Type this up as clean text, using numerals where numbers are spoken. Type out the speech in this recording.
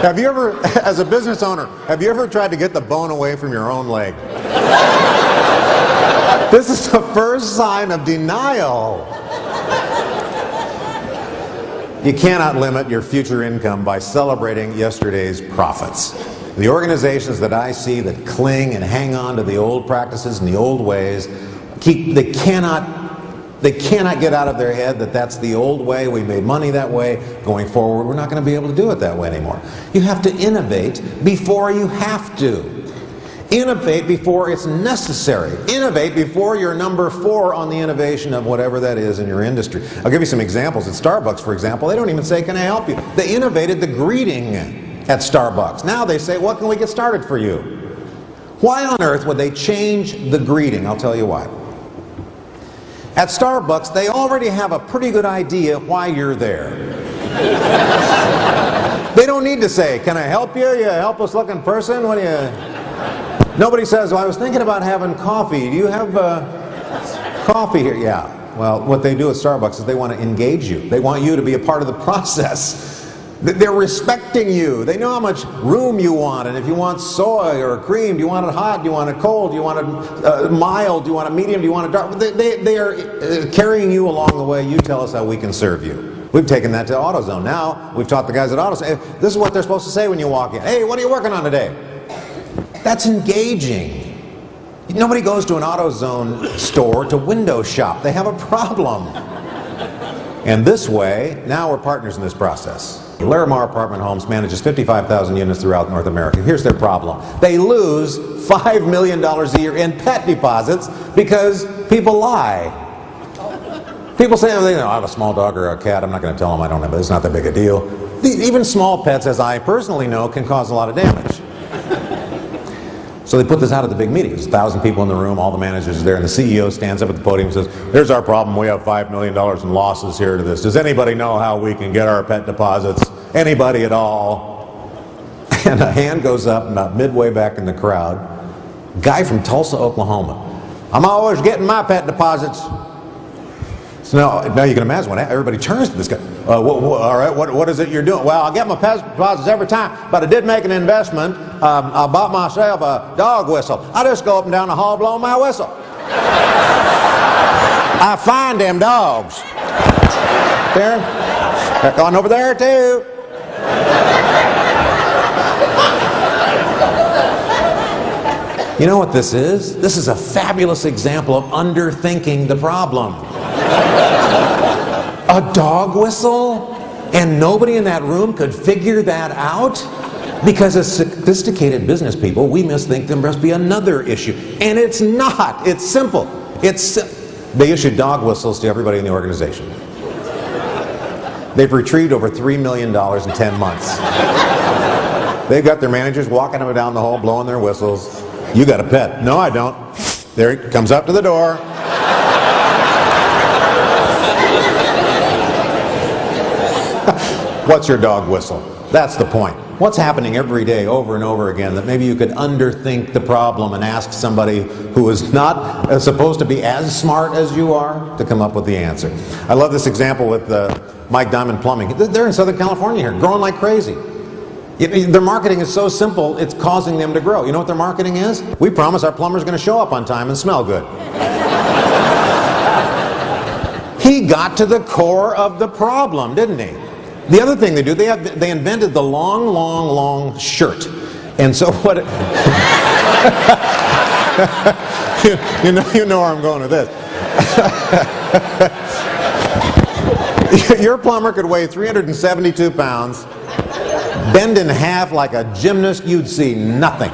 Have you ever, as a business owner, have you ever tried to get the bone away from your own leg? This is the first sign of denial. You cannot limit your future income by celebrating yesterday's profits. The organizations that I see that cling and hang on to the old practices and the old ways, they cannot get out of their head that that's the old way, we made money that way, going forward we're not going to be able to do it that way anymore. You have to innovate before you have to. Innovate before it's necessary. Innovate before you're number 4 on the innovation of whatever that is in your industry. I'll give you some examples. At Starbucks, for example, they don't even say, can I help you? They innovated the greeting at Starbucks. Now they say, what can we get started for you? Why on earth would they change the greeting? I'll tell you why. At Starbucks, they already have a pretty good idea why you're there. They don't need to say, can I help you? You helpless looking person? What do you... Nobody says, well, I was thinking about having coffee. Do you have coffee here? Yeah. Well, what they do at Starbucks is they want to engage you. They want you to be a part of the process. They're respecting you. They know how much room you want, and if you want soy or cream, do you want it hot, do you want it cold, do you want it mild, do you want it medium, do you want it dark? They are carrying you along the way. You tell us how we can serve you. We've taken that to AutoZone. Now, we've taught the guys at AutoZone, this is what they're supposed to say when you walk in. Hey, what are you working on today? That's engaging. Nobody goes to an AutoZone store to window shop. They have a problem. And this way, now we're partners in this process. Larimar Apartment Homes manages 55,000 units throughout North America. Here's their problem. They lose $5 million a year in pet deposits because people lie. People say, oh, I have a small dog or a cat. I'm not going to tell them I don't have it. It's not that big a deal. Even small pets, as I personally know, can cause a lot of damage. So they put this out at the big meeting. There's 1,000 people in the room, all the managers are there, and the CEO stands up at the podium and says, here's our problem, we have $5 million in losses here to this. Does anybody know how we can get our pet deposits? Anybody at all? And a hand goes up about midway back in the crowd. Guy from Tulsa, Oklahoma. I'm always getting my pet deposits. So now you can imagine when everybody turns to this guy. All right, what is it you're doing? Well, I get my pet deposits every time, but I did make an investment. I bought myself a dog whistle. I just go up and down the hall blowing my whistle. I find them dogs. There, they're going over there too. You know what this is? This is a fabulous example of underthinking the problem. A dog whistle? And nobody in that room could figure that out? Because as sophisticated business people, we must think there must be another issue. And it's not. It's simple. They issued dog whistles to everybody in the organization. They've retrieved over $3 million in 10 months. They've got their managers walking up and down the hall blowing their whistles. You got a pet. No, I don't. There he comes up to the door. What's your dog whistle? That's the point. What's happening every day over and over again that maybe you could underthink the problem and ask somebody who is not supposed to be as smart as you are to come up with the answer. I love this example with Mike Diamond Plumbing. They're in Southern California here, growing like crazy. Their marketing is so simple, it's causing them to grow. You know what their marketing is? We promise our plumber's going to show up on time and smell good. He got to the core of the problem, didn't he? The other thing they do, they invented the long shirt. And so what... you know where I'm going with this. Your plumber could weigh 372 pounds, bend in half like a gymnast, you'd see nothing.